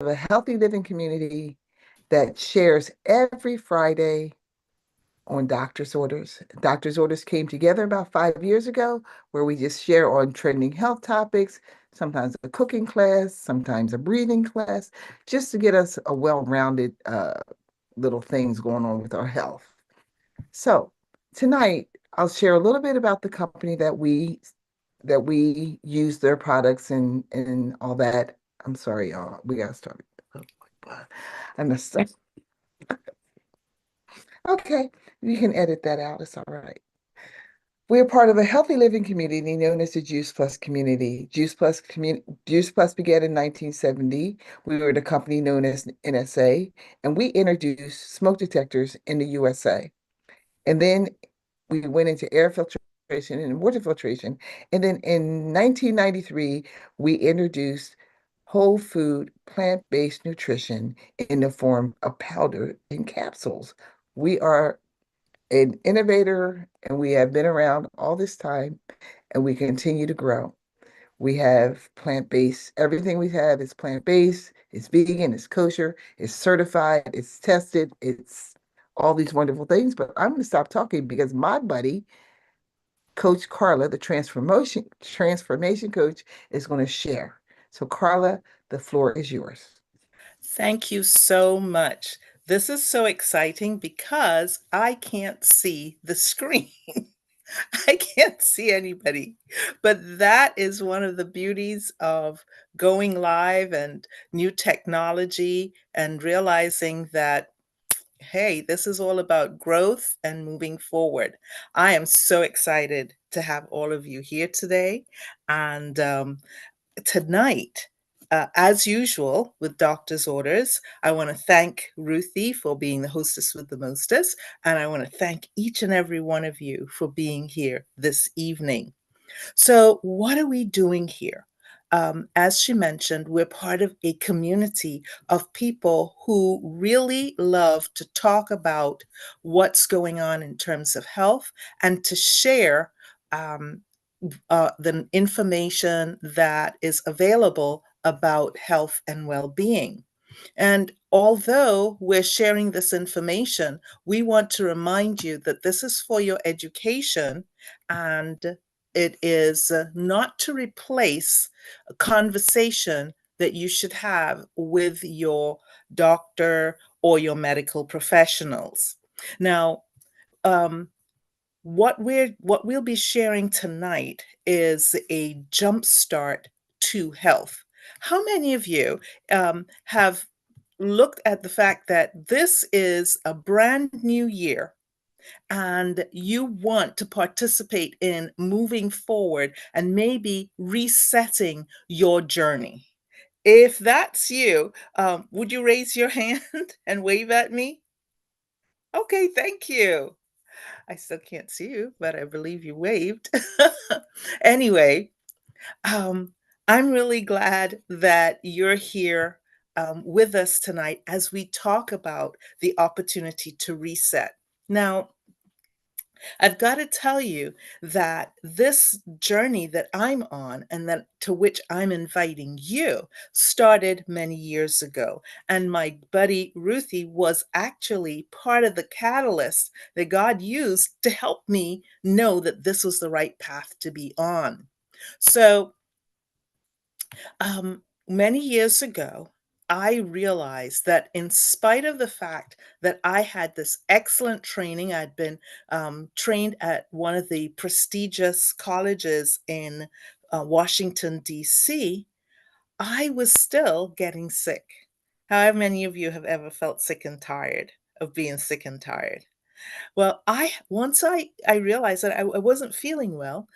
a healthy living community that shares every Friday on doctor's orders. Doctor's orders came together about 5 years ago, where we just share on trending health topics, sometimes a cooking class, sometimes a breathing class, just to get us a well-rounded little things going on with our health. So tonight, I'll share a little bit about the company that we use their products and all that. I'm sorry, y'all. We gotta start. Oh my God. I messed up. Okay, you can edit that out. It's all right. We're part of a healthy living community known as the Juice Plus community. Juice Plus began in 1970. We were the company known as NSA, and we introduced smoke detectors in the USA. And then we went into air filtration and water filtration. And then in 1993, we introduced whole food, plant-based nutrition in the form of powder and capsules. We are an innovator and we have been around all this time and we continue to grow. We have plant-based, everything we have is plant-based, it's vegan, it's kosher, it's certified, it's tested, it's all these wonderful things. But I'm going to stop talking because my buddy, Coach Carla, the transformation coach, is going to share. So Carla, the floor is yours. Thank you so much. This is so exciting because I can't see the screen. I can't see anybody. But that is one of the beauties of going live and new technology and realizing that, hey, this is all about growth and moving forward. I am so excited to have all of you here today. And tonight, as usual, with doctor's orders, I want to thank Ruthie for being the hostess with the mostest. And I want to thank each and every one of you for being here this evening. So, what are we doing here? As she mentioned, we're part of a community of people who really love to talk about what's going on in terms of health and to share um, the information that is available about health and well being. And although we're sharing this information, we want to remind you that this is for your education and it is not to replace a conversation that you should have with your doctor or your medical professionals. Now, um, what we'll be sharing tonight is a jump start to health. How many of you have looked at the fact that this is a brand new year and you want to participate in moving forward and maybe resetting your journey? If that's you, would you raise your hand and wave at me? Okay, thank you. I still can't see you, but I believe you waved. Anyway, um, I'm really glad that you're here with us tonight as we talk about the opportunity to reset. Now, I've got to tell you that this journey that I'm on and that to which I'm inviting you started many years ago. And my buddy Ruthie was actually part of the catalyst that God used to help me know that this was the right path to be on. So, many years ago, I realized that in spite of the fact that I had this excellent training, I'd been trained at one of the prestigious colleges in Washington, D.C., I was still getting sick. How many of you have ever felt sick and tired of being sick and tired? Well, once I realized that I wasn't feeling well,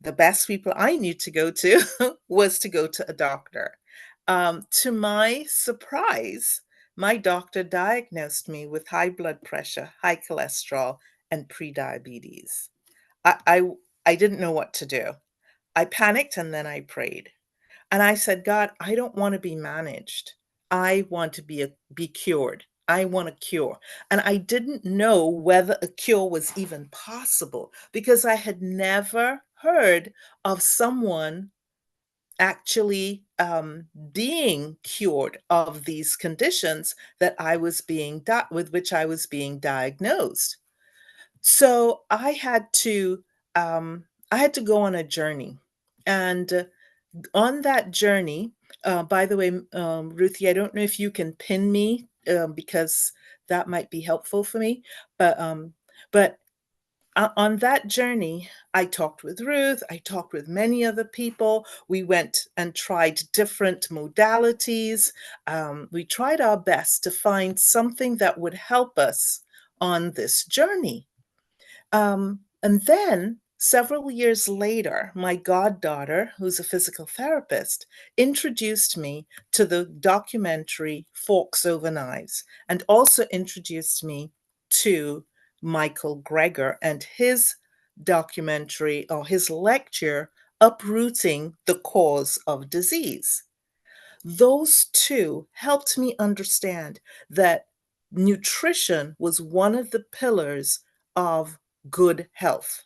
the best people I knew to go to was to go to a doctor. To my surprise, my doctor diagnosed me with high blood pressure, high cholesterol, and prediabetes. I, I, I didn't know what to do. I panicked and then I prayed. And I said, God, I don't want to be managed. I want to be cured. I want a cure. And I didn't know whether a cure was even possible because I had never heard of someone actually being cured of these conditions that I was with which I was being diagnosed. So um, I had to go on a journey, and on that journey, by the way, Ruthie, I don't know if you can pin me because that might be helpful for me, but but on that journey, I talked with Ruth, I talked with many other people. We went and tried different modalities. We tried our best to find something that would help us on this journey. And then several years later, my goddaughter, who's a physical therapist, introduced me to the documentary Forks Over Knives, and also introduced me to Michael Greger and his documentary or his lecture, Uprooting the Cause of Disease. Those two helped me understand that nutrition was one of the pillars of good health,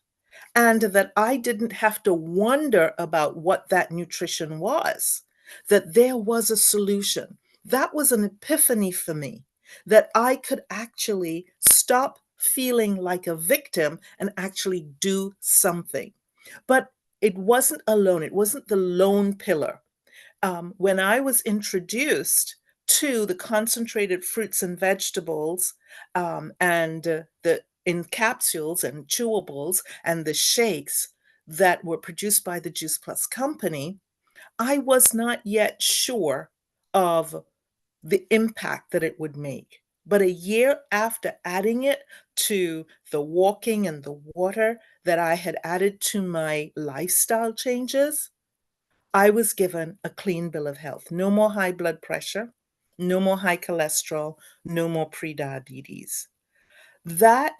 and that I didn't have to wonder about what that nutrition was, that there was a solution. That was an epiphany for me, that I could actually stop feeling like a victim and actually do something. But it wasn't alone, it wasn't the lone pillar. When I was introduced to the concentrated fruits and vegetables, and the in capsules and chewables and the shakes that were produced by the Juice Plus company, I was not yet sure of the impact that it would make. But a year after adding it to the walking and the water that I had added to my lifestyle changes, I was given a clean bill of health. No more high blood pressure, no more high cholesterol, no more prediabetes. That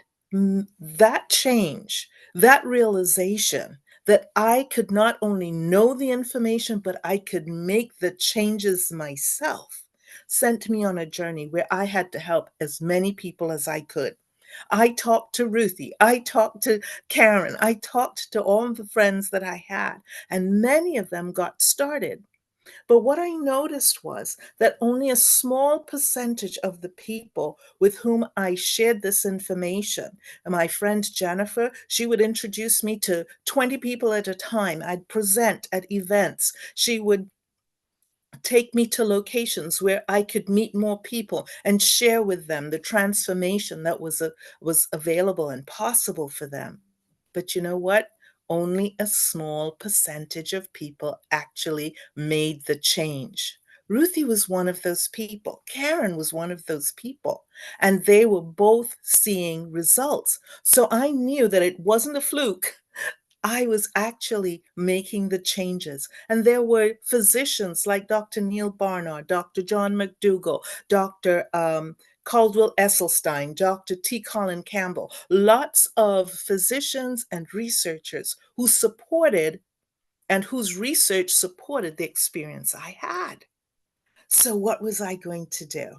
that change, that realization that I could not only know the information, but I could make the changes myself, sent me on a journey where I had to help as many people as I could. I talked to Ruthie, I talked to Karen, I talked to all of the friends that I had, and many of them got started. But what I noticed was that only a small percentage of the people with whom I shared this information, and my friend Jennifer, she would introduce me to 20 people at a time. I'd present at events. She would take me to locations where I could meet more people and share with them the transformation that was available and possible for them. But you know what? Only a small percentage of people actually made the change. Ruthie was one of those people. Karen was one of those people. And they were both seeing results. So I knew that it wasn't a fluke. I was actually making the changes. And there were physicians like Dr. Neil Barnard, Dr. John McDougall, Dr. Caldwell Esselstyn, Dr. T. Colin Campbell, lots of physicians and researchers who supported and whose research supported the experience I had. So, what was I going to do?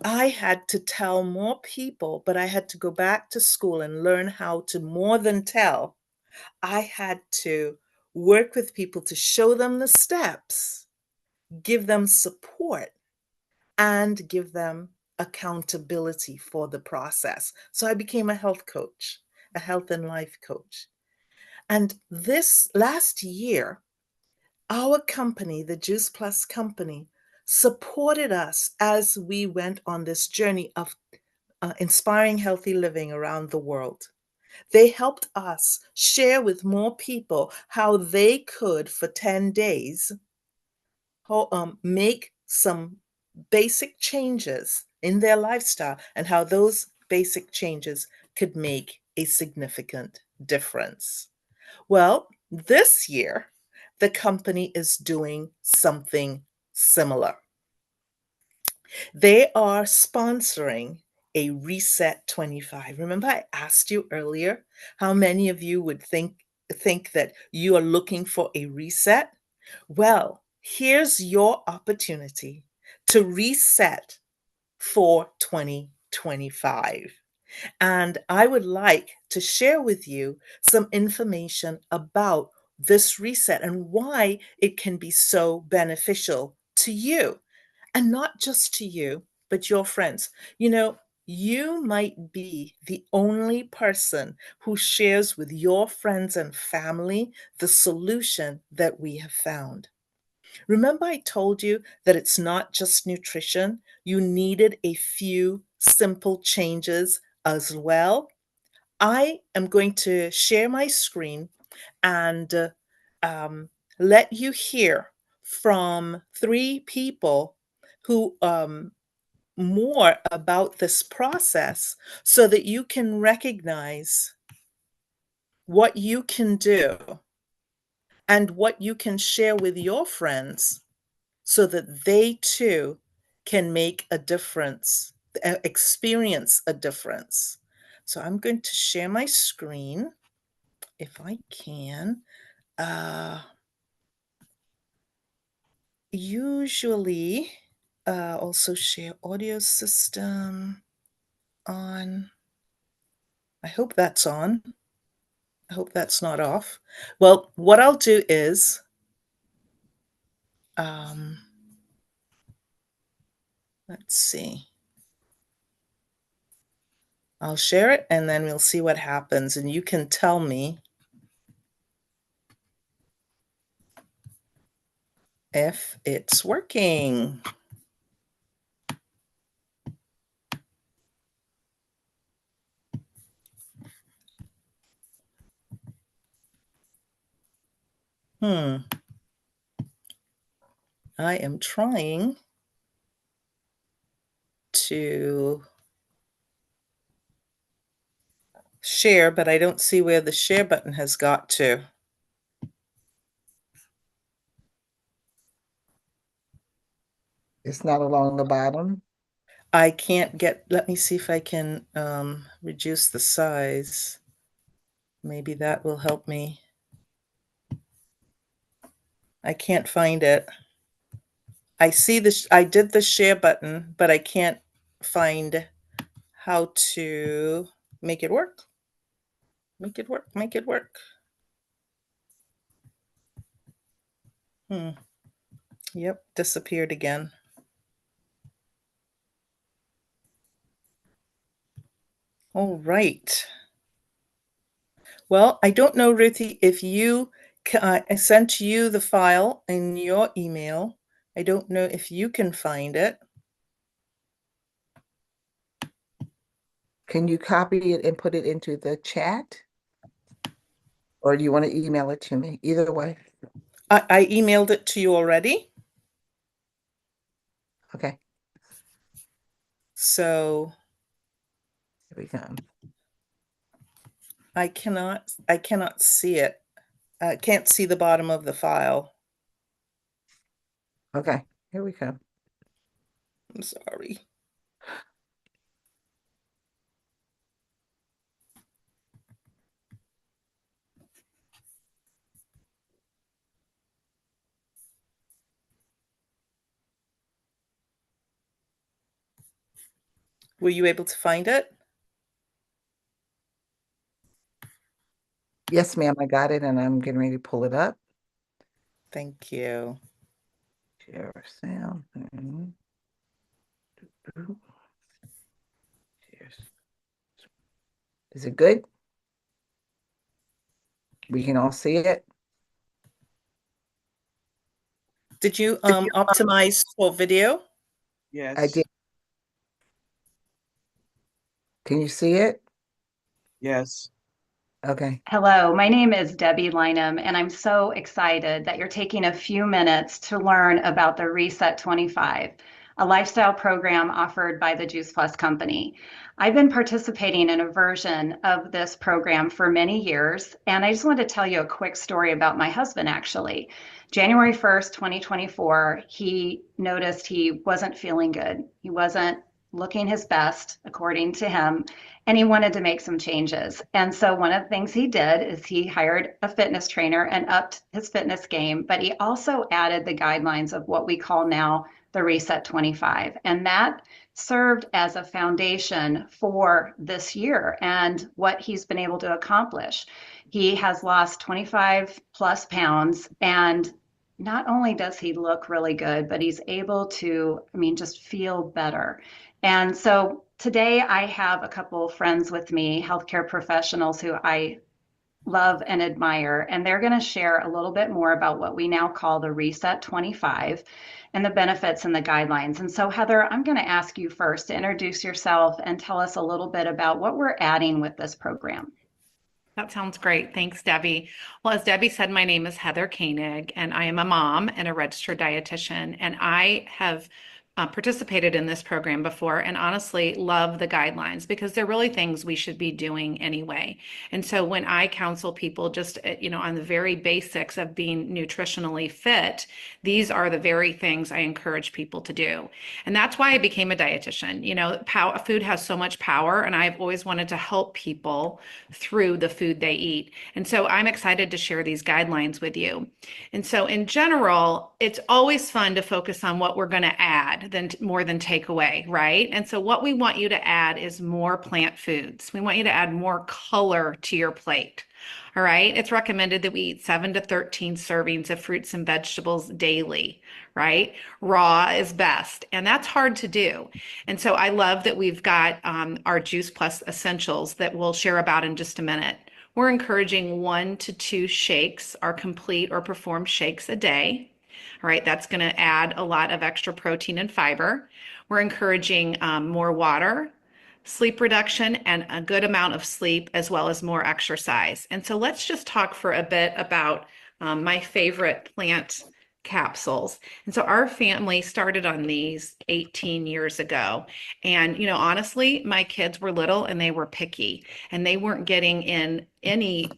I had to tell more people, but I had to go back to school and learn how to more than tell. I had to work with people to show them the steps, give them support, and give them accountability for the process. So I became a health coach, a health and life coach. And this last year, our company, the Juice Plus company, supported us as we went on this journey of inspiring healthy living around the world. They helped us share with more people how they could, for 10 days, make some basic changes in their lifestyle and how those basic changes could make a significant difference. Well, this year, the company is doing something similar. They are sponsoring a Reset 25. Remember, I asked you earlier how many of you would think that you are looking for a reset? Well, here's your opportunity to reset for 2025. And I would like to share with you some information about this reset and why it can be so beneficial to you, and not just to you, but your friends. You know, you might be the only person who shares with your friends and family the solution that we have found. Remember, I told you that it's not just nutrition, you needed a few simple changes as well. I am going to share my screen and um, let you hear from three people who more about this process so that you can recognize what you can do and what you can share with your friends so that they too can make a difference, experience a difference. So I'm going to share my screen if I can. Uh, Usually, also share audio system on. I hope that's on. I hope that's not off. Well, what I'll do is, um, let's see. I'll share it and then we'll see what happens. And you can tell me if it's working. Hmm. I am trying to share, but I don't see where the share button has got to. It's not along the bottom. I can't get, let me see if I can reduce the size. Maybe that will help me. I can't find it. I see this, I did the share button, but I can't find how to make it work. Make it work, make it work. Yep, disappeared again. All right. Well, I don't know, Ruthie, if I sent you the file in your email. I don't know if you can find it. Can you copy it and put it into the chat? Or do you want to email it to me? Either way. I emailed it to you already. Okay, So here we go. I cannot see it. I can't see the bottom of the file. Okay, here we go. I'm sorry. Were you able to find it? Yes, ma'am, I got it and I'm getting ready to pull it up. Thank you. Share sound. Is it good? We can all see it. Did you optimize for video? I did. Yes, Can you see it? yes. Okay. Hello, my name is Debbie Lynham, and I'm so excited that you're taking a few minutes to learn about the RESET25, a lifestyle program offered by the Juice Plus Company. I've been participating in a version of this program for many years, and I just want to tell you a quick story about my husband, actually. January 1st, 2024, he noticed he wasn't feeling good. He wasn't looking his best, according to him, and he wanted to make some changes. And so one of the things he did is he hired a fitness trainer and upped his fitness game, but he also added the guidelines of what we call now the Reset 25. And that served as a foundation for this year and what he's been able to accomplish. He has lost 25 plus pounds, and not only does he look really good, but he's able to, I mean, just feel better. And so today I have a couple of friends with me, healthcare professionals who I love and admire, and they're going to share a little bit more about what we now call the Reset 25 and the benefits and the guidelines. And so, Heather, I'm going to ask you first to introduce yourself and tell us a little bit about what we're adding with this program. That sounds great. Thanks, Debbie. Well, as Debbie said, my name is Heather Koenig, and I am a mom and a registered dietitian. And I have participated in this program before and honestly love the guidelines because they're really things we should be doing anyway. And so when I counsel people just, on the very basics of being nutritionally fit, these are the very things I encourage people to do. And that's why I became a dietitian. Food has so much power, and I've always wanted to help people through the food they eat. And so I'm excited to share these guidelines with you. And so in general, it's always fun to focus on what we're going to add more than take away, right? And so what we want you to add is more plant foods. We want you to add more color to your plate. All right. It's recommended that we eat 7 to 13 servings of fruits and vegetables daily, right? Raw is best. And that's hard to do. And so I love that we've got our Juice Plus Essentials that we'll share about in just a minute. We're encouraging 1 to 2 shakes, our complete or performed shakes a day. All right, that's going to add a lot of extra protein and fiber. We're encouraging more water, sleep reduction, and a good amount of sleep, as well as more exercise. And so let's just talk for a bit about my favorite plant capsules. And so our family started on these 18 years ago. And, honestly, my kids were little and they were picky and they weren't getting in any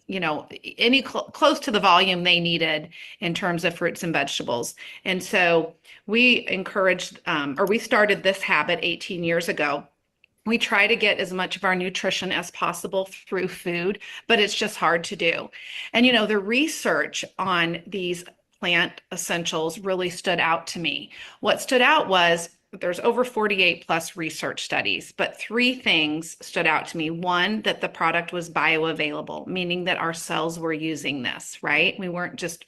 close to the volume they needed in terms of fruits and vegetables. And so we we started this habit 18 years ago. We try to get as much of our nutrition as possible through food, but it's just hard to do. And, the research on these plant essentials really stood out to me. What stood out was there's over 48 plus research studies, but 3 things stood out to me. One, that the product was bioavailable, meaning that our cells were using this, right? We weren't just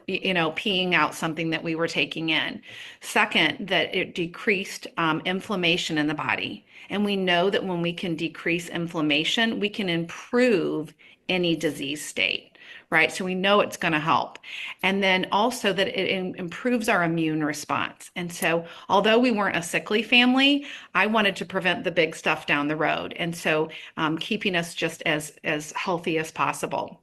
peeing out something that we were taking in. Second, that it decreased inflammation in the body. And we know that when we can decrease inflammation, we can improve any disease state. Right. So we know it's going to help. And then also that it improves our immune response. And so although we weren't a sickly family, I wanted to prevent the big stuff down the road. And so keeping us just as healthy as possible.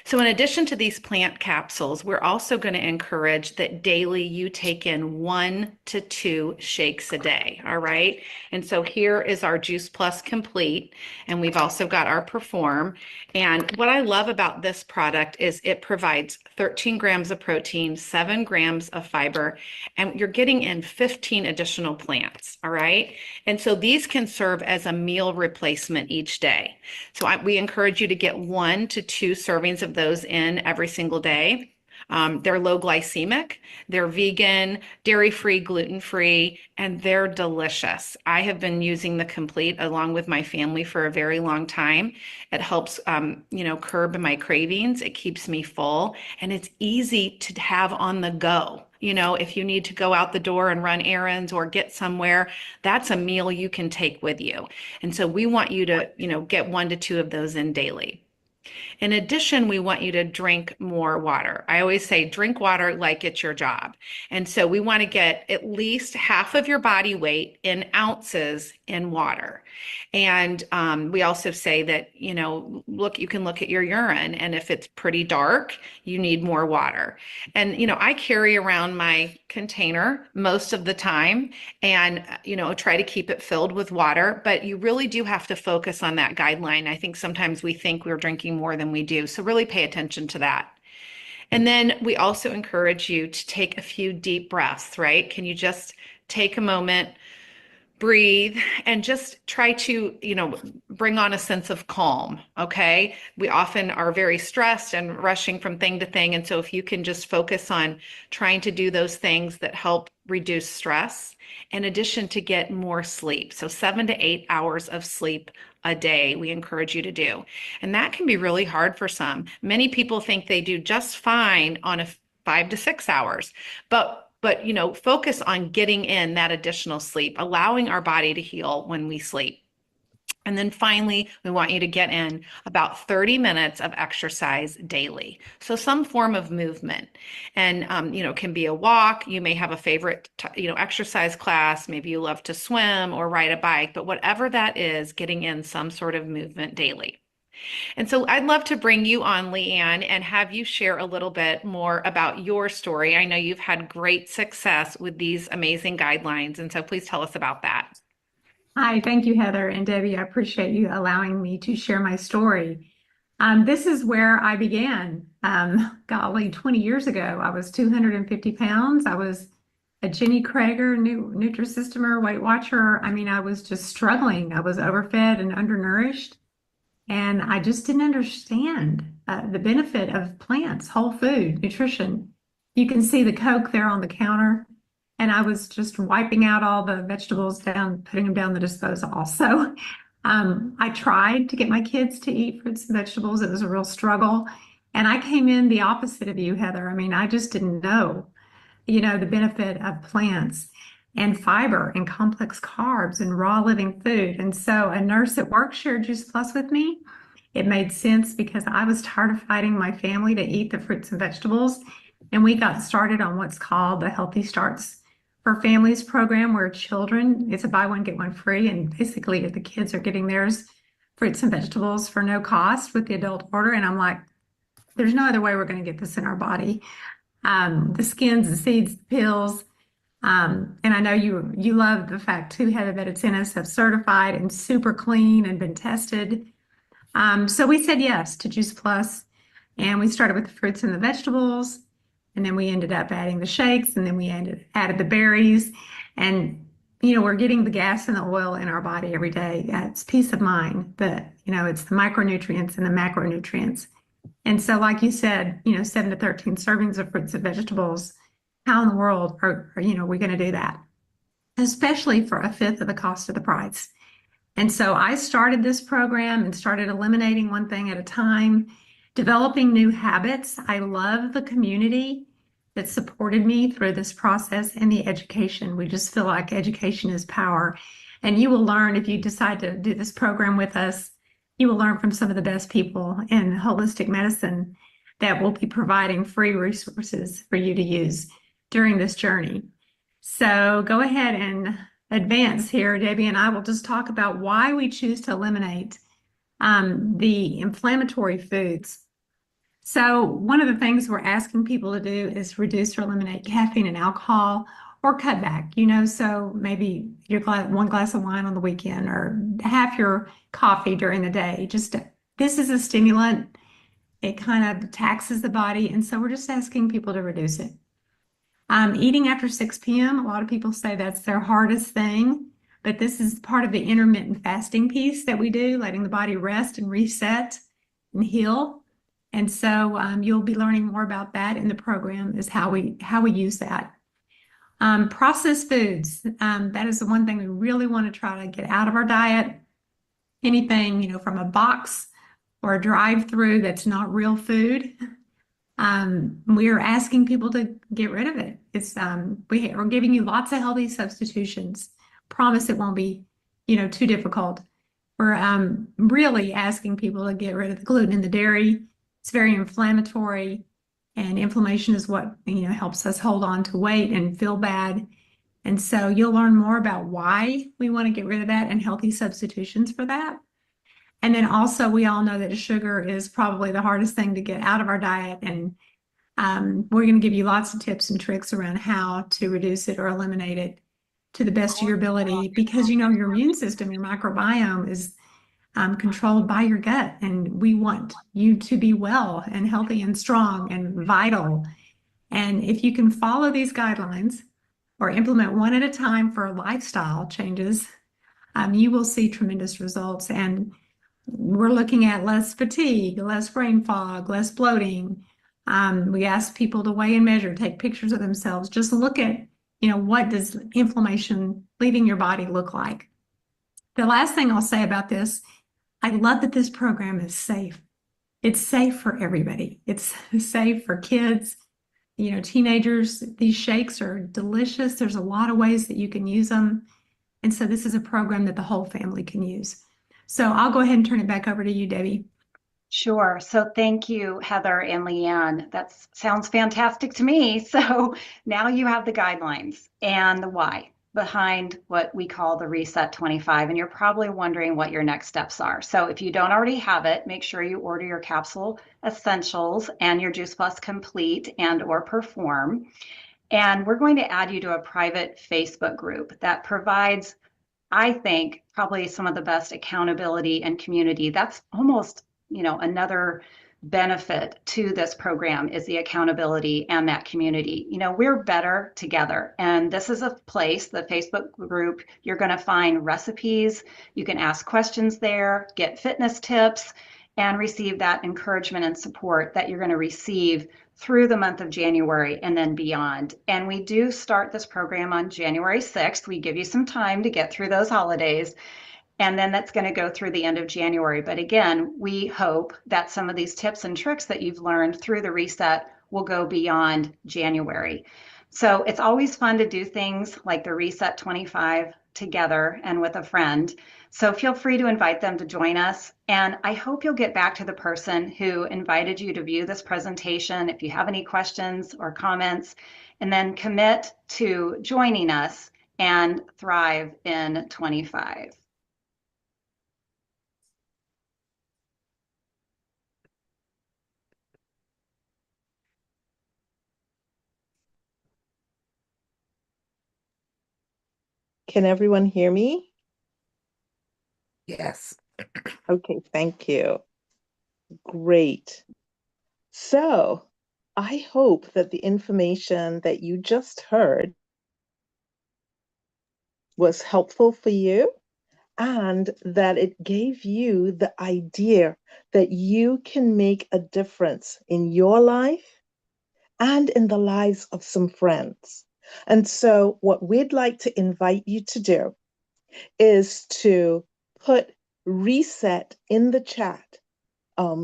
So in addition to these plant capsules, we're also going to encourage that daily you take in 1 to 2 shakes a day. All right. And so here is our Juice Plus Complete, and we've also got our Perform. And what I love about this product is it provides 13 grams of protein, 7 grams of fiber, and you're getting in 15 additional plants. All right. And so these can serve as a meal replacement each day. So we encourage you to get 1 to 2 servings of those in every single day. They're low glycemic, they're vegan, dairy-free, gluten-free, and they're delicious. I have been using the Complete along with my family for a very long time. It helps, curb my cravings. It keeps me full, and it's easy to have on the go. If you need to go out the door and run errands or get somewhere, that's a meal you can take with you. And so we want you to, get 1 to 2 of those in daily. In addition, we want you to drink more water. I always say drink water like it's your job. And so we want to get at least half of your body weight in ounces in water. And we also say that, you can look at your urine, and if it's pretty dark, you need more water. And, I carry around my container most of the time and, try to keep it filled with water, but you really do have to focus on that guideline. I think sometimes we think we're drinking more than we do. So really pay attention to that. And then we also encourage you to take a few deep breaths, right? Can you just take a moment, breathe, and just try to, bring on a sense of calm, okay? We often are very stressed and rushing from thing to thing. And so if you can just focus on trying to do those things that help reduce stress, in addition to get more sleep. So 7 to 8 hours of sleep a day we encourage you to do. And that can be really hard for some. Many people think they do just fine on a 5 to 6 hours, but focus on getting in that additional sleep, allowing our body to heal when we sleep. And then finally, we want you to get in about 30 minutes of exercise daily. So some form of movement. And, can be a walk. You may have a favorite, exercise class. Maybe you love to swim or ride a bike, but whatever that is, getting in some sort of movement daily. And so I'd love to bring you on, Leanne, and have you share a little bit more about your story. I know you've had great success with these amazing guidelines. And so please tell us about that. Hi, thank you, Heather and Debbie. I appreciate you allowing me to share my story. This is where I began. Golly, 20 years ago, I was 250 pounds. I was a Jenny Krager Nutrisystemer, Weight Watcher. I mean, I was just struggling. I was overfed and undernourished. And I just didn't understand the benefit of plants, whole food, nutrition. You can see the Coke there on the counter. And I was just wiping out all the vegetables down, putting them down the disposal. So I tried to get my kids to eat fruits and vegetables. It was a real struggle. And I came in the opposite of you, Heather. I mean, I just didn't know, the benefit of plants and fiber and complex carbs and raw living food. And so a nurse at work shared Juice Plus with me. It made sense because I was tired of fighting my family to eat the fruits and vegetables. And we got started on what's called the Healthy Starts for Families program, where it's a buy one, get one free. And basically the kids are getting theirs fruits and vegetables for no cost with the adult order. And I'm like, there's no other way we're going to get this in our body. The skins, the seeds, the pills. And I know you love the fact too, Heather, that it's NSF certified and super clean and been tested. So we said yes to Juice Plus, and we started with the fruits and the vegetables. And then we ended up adding the shakes, and then we added the berries. And, we're getting the gas and the oil in our body every day. It's peace of mind. It's the micronutrients and the macronutrients. And so, like you said, 7 to 13 servings of fruits and vegetables. How in the world are we going to do that? Especially for a fifth of the cost of the price. And so I started this program and started eliminating one thing at a time, developing new habits. I love the community that supported me through this process and the education. We just feel like education is power. And you will learn, if you decide to do this program with us, you will learn from some of the best people in holistic medicine that will be providing free resources for you to use during this journey. So go ahead and advance here. Debbie and I will just talk about why we choose to eliminate the inflammatory foods. So one of the things we're asking people to do is reduce or eliminate caffeine and alcohol, or cut back, so maybe one glass of wine on the weekend or half your coffee during the day. This is a stimulant. It kind of taxes the body. And so we're just asking people to reduce it. Eating after 6 p.m., a lot of people say that's their hardest thing, but this is part of the intermittent fasting piece that we do, letting the body rest and reset and heal. And so you'll be learning more about that in the program, is how we use that. Processed foods, that is the one thing we really want to try to get out of our diet. Anything, from a box or a drive-through that's not real food. We're asking people to get rid of it. We're giving you lots of healthy substitutions. Promise it won't be, too difficult. We're really asking people to get rid of the gluten and the dairy. It's very inflammatory, and inflammation is what, helps us hold on to weight and feel bad. And so you'll learn more about why we want to get rid of that and healthy substitutions for that. And then also, we all know that sugar is probably the hardest thing to get out of our diet. And we're going to give you lots of tips and tricks around how to reduce it or eliminate it to the best of your ability, because, your immune system, your microbiome is controlled by your gut. And we want you to be well and healthy and strong and vital. And if you can follow these guidelines or implement one at a time for lifestyle changes, you will see tremendous results. And we're looking at less fatigue, less brain fog, less bloating. We ask people to weigh and measure, take pictures of themselves, just look at, what does inflammation leaving your body look like? The last thing I'll say about this, I love that this program is safe. It's safe for everybody. It's safe for kids, teenagers. These shakes are delicious. There's a lot of ways that you can use them. And so this is a program that the whole family can use. So I'll go ahead and turn it back over to you, Debbie. Sure. So thank you, Heather and Leanne. That sounds fantastic to me. So now you have the guidelines and the why behind what we call the Reset 25. And you're probably wondering what your next steps are. So if you don't already have it, make sure you order your capsule essentials and your Juice Plus Complete and or Perform. And we're going to add you to a private Facebook group that provides, I think, probably some of the best accountability and community. That's almost, another benefit to this program is the accountability and that community. We're better together. And this is a place, the Facebook group, you're going to find recipes. You can ask questions there, get fitness tips, and receive that encouragement and support that you're going to receive through the month of January and then beyond. And we do start this program on January 6th. We give you some time to get through those holidays. And then that's going to go through the end of January. But again, we hope that some of these tips and tricks that you've learned through the reset will go beyond January. So it's always fun to do things like the Reset 25 together and with a friend. So feel free to invite them to join us. And I hope you'll get back to the person who invited you to view this presentation if you have any questions or comments, and then commit to joining us and thrive in 25. Can everyone hear me? Yes. Okay, thank you. Great. So I hope that the information that you just heard was helpful for you and that it gave you the idea that you can make a difference in your life and in the lives of some friends. And so what we'd like to invite you to do is to put reset in the chat.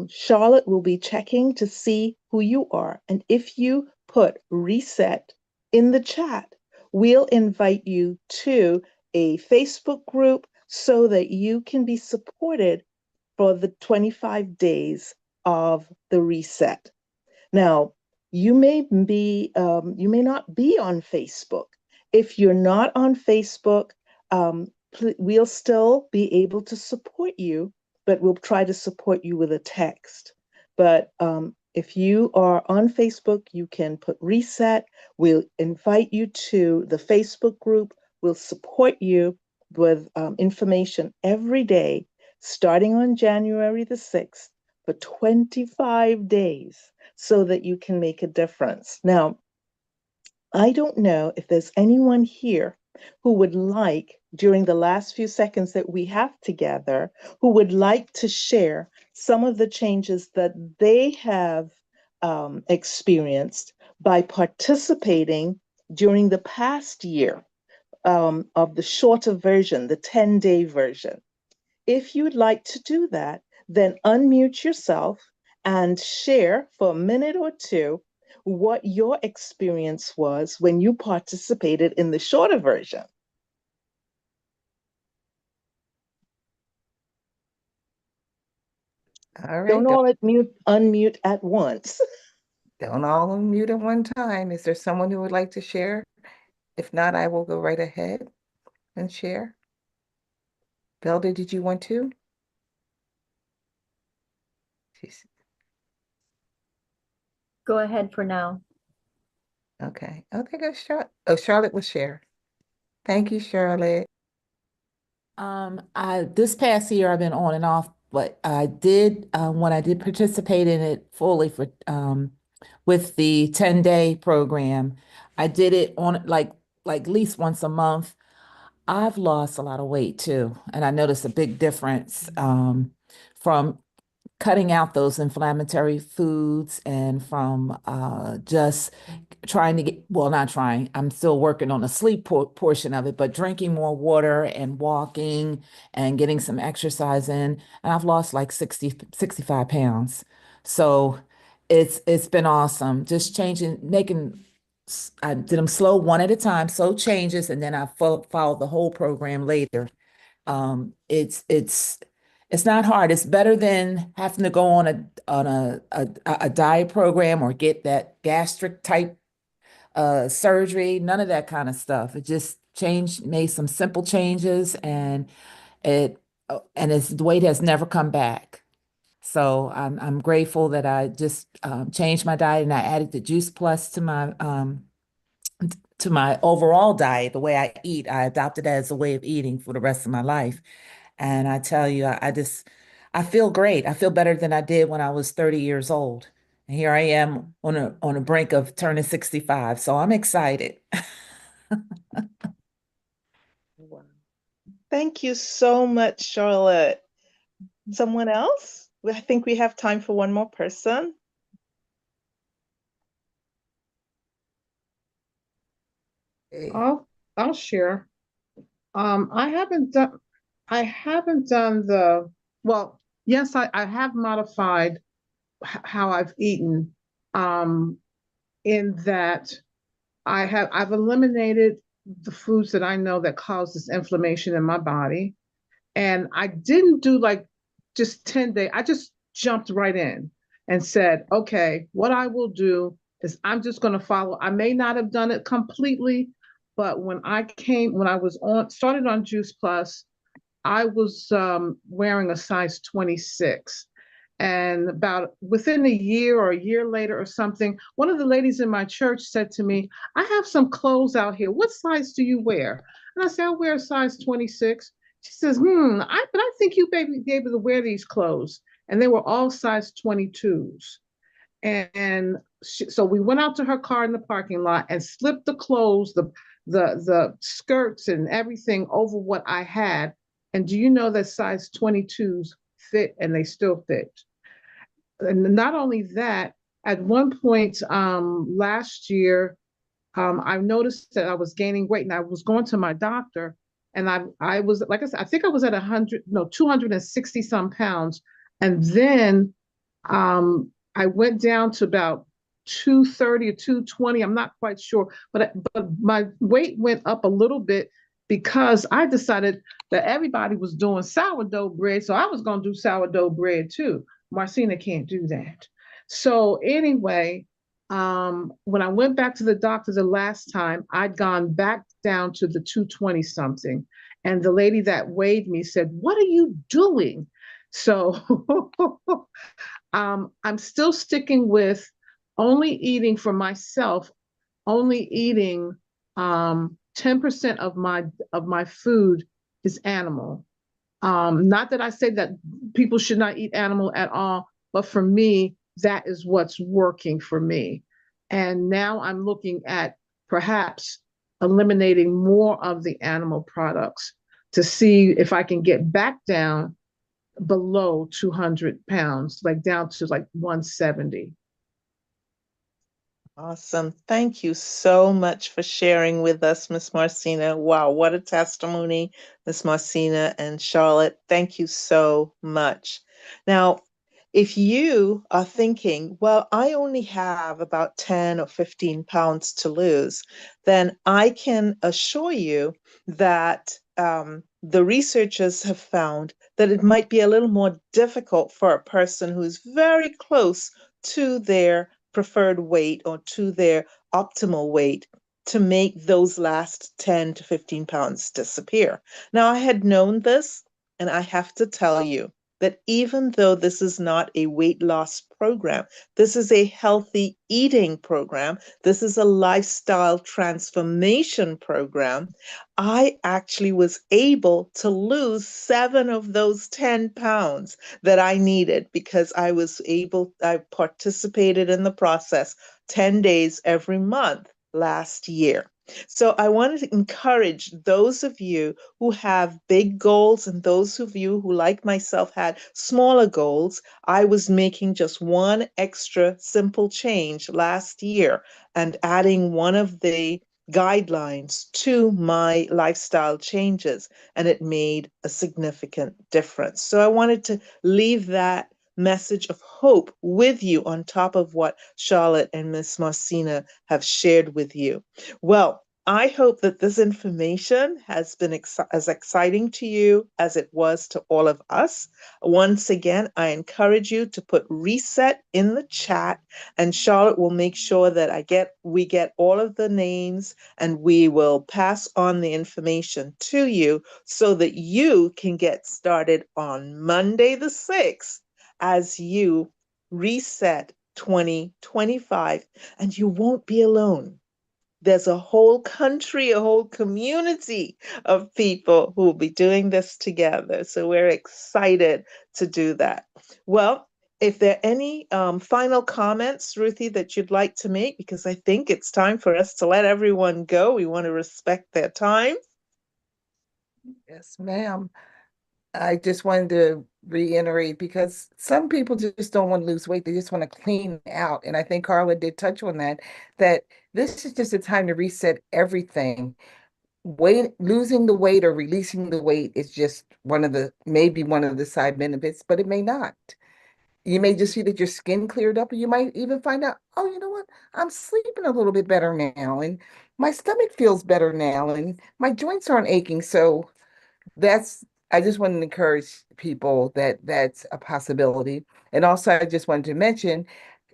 Charlotte will be checking to see who you are. And if you put reset in the chat, we'll invite you to a Facebook group so that you can be supported for the 25 days of the reset. Now, you may not be on Facebook. If you're not on Facebook, we'll still be able to support you, but we'll try to support you with a text. But if you are on Facebook, you can put reset. We'll invite you to the Facebook group. We'll support you with information every day, starting on January the 6th for 25 days so that you can make a difference. Now, I don't know if there's anyone here who would like, during the last few seconds that we have together, who would like to share some of the changes that they have experienced by participating during the past year of the shorter version, the 10-day version. If you'd like to do that, then unmute yourself and share for a minute or two what your experience was when you participated in the shorter version. All right. Don't all unmute at once. Don't all unmute at one time. Is there someone who would like to share? If not, I will go right ahead and share. Velda, did you want to? Go ahead for now. Okay. Oh, there goes Charlotte. Oh, Charlotte will share. Thank you, Charlotte. This past year I've been on and off, but I did when I did participate in it fully for with the 10-day program. I did it on like at least once a month. I've lost a lot of weight too, and I noticed a big difference from cutting out those inflammatory foods and from just trying to get, well, not trying, I'm still working on the sleep portion of it, but drinking more water and walking and getting some exercise in. And I've lost like 65 pounds. So it's been awesome. Just changing, I did them slow one at a time, slow changes, and then I followed the whole program later. It's not hard. It's better than having to go on a diet program or get that gastric type surgery, none of that kind of stuff. It just made some simple changes, and the weight has never come back. So I'm grateful that I just changed my diet and I added the Juice Plus to my overall diet, the way I eat. I adopted that as a way of eating for the rest of my life. And I tell you, I feel great. I feel better than I did when I was 30 years old. And here I am on a brink of turning 65. So I'm excited. Wow. Thank you so much, Charlotte. Someone else? I think we have time for one more person. I'll share. I haven't done well, yes, I have modified how I've eaten, in that I've eliminated the foods that I know that causes inflammation in my body. And I didn't do like just 10 days. I just jumped right in and said, okay, what I will do is I'm just going to follow. I may not have done it completely, but when I was started on Juice Plus, I was wearing a size 26. And about within a year or a year later or something, one of the ladies in my church said to me, I have some clothes out here. What size do you wear? And I said, I wear a size 26. She says, but I think you may be able to wear these clothes. And they were all size 22s. And so we went out to her car in the parking lot and slipped the clothes, the skirts and everything over what I had. And do you know that size 22s fit and they still fit? And not only that, at one point last year, I noticed that I was gaining weight and I was going to my doctor and I was, like I said, I think I was at 260 some pounds. And then I went down to about 230 or 220. I'm not quite sure, but my weight went up a little bit because I decided that everybody was doing sourdough bread. So I was going to do sourdough bread too. Marcina can't do that. So anyway, when I went back to the doctor the last time, I'd gone back down to the 220 something. And the lady that weighed me said, what are you doing? So I'm still sticking with only eating for myself, only eating 10% of my food is animal. Not that I say that people should not eat animal at all, but for me, that is what's working for me. And now I'm looking at perhaps eliminating more of the animal products to see if I can get back down below 200 pounds, like down to like 170. Awesome. Thank you so much for sharing with us, Miss Marcina. Wow, what a testimony, Miss Marcina and Charlotte. Thank you so much. Now, if you are thinking, well, I only have about 10 or 15 pounds to lose, then I can assure you that the researchers have found that it might be a little more difficult for a person who's very close to their preferred weight or to their optimal weight to make those last 10 to 15 pounds disappear. Now, I had known this, and I have to tell you that even though this is not a weight loss program, this is a healthy eating program, this is a lifestyle transformation program, I actually was able to lose 7 of those 10 pounds that I needed because I participated in the process 10 days every month last year. So I wanted to encourage those of you who have big goals and those of you who, like myself, had smaller goals. I was making just one extra simple change last year and adding one of the guidelines to my lifestyle changes, and it made a significant difference. So I wanted to leave that message of hope with you on top of what Charlotte and Miss Marcina have shared with you. Well, I hope that this information has been as exciting to you as it was to all of us. Once again, I encourage you to put reset in the chat, and Charlotte will make sure that we get all of the names, and we will pass on the information to you so that you can get started on Monday the 6th as you reset 2025, and you won't be alone. There's a whole country, a whole community of people who will be doing this together. So we're excited to do that. Well, if there are any final comments, Ruthie, that you'd like to make, because I think it's time for us to let everyone go. We want to respect their time. Yes, ma'am. I just wanted to reiterate because some people just don't want to lose weight. They just want to clean out. And I think Carla did touch on that, that this is just a time to reset everything. Losing the weight or releasing the weight is just maybe one of the side benefits, but it may not. You may just see that your skin cleared up, and you might even find out, oh, you know what? I'm sleeping a little bit better now, and my stomach feels better now, and my joints aren't aching. So that's I just want to encourage people that that's a possibility. And also, I just wanted to mention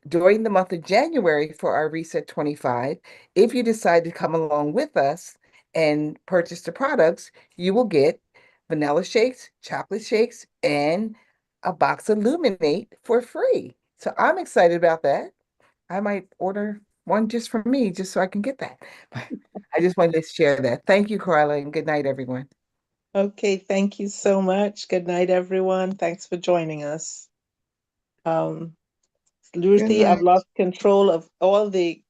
during the month of January for our Reset 25, if you decide to come along with us and purchase the products, you will get vanilla shakes, chocolate shakes, and a box of Luminate for free. So I'm excited about that. I might order one just for me, just so I can get that. But I just wanted to share that. Thank you, Carla, and good night, everyone. Okay, thank you so much. Good night, everyone. Thanks for joining us. Good Ruthie, I've night. lost control of all the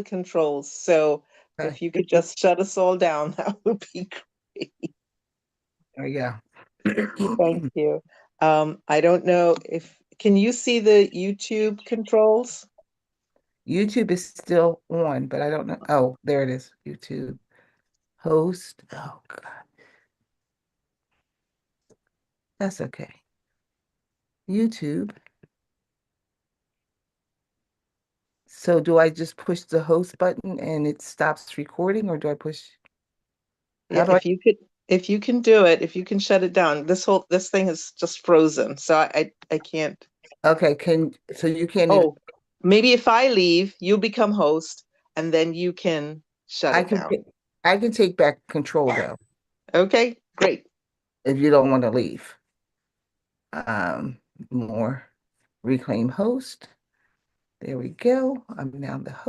controls. So Uh, if you could just shut us all down, that would be great. there we go. Thank you. I don't know if can you see the YouTube controls? YouTube is still on, but I don't know. Oh, there it is. YouTube host. Oh, God. That's okay. YouTube. So do I just push the host button and it stops recording, or do I push? Yeah, How do I? if you can do it, if you can shut it down. This thing is just frozen. So I can't. Okay, so you can't even. Oh, maybe if I leave, you become host and then you can shut I it can down. I can take back control though Okay, great. if you don't want to leave. Um, more reclaim host. There we go. I'm now the host.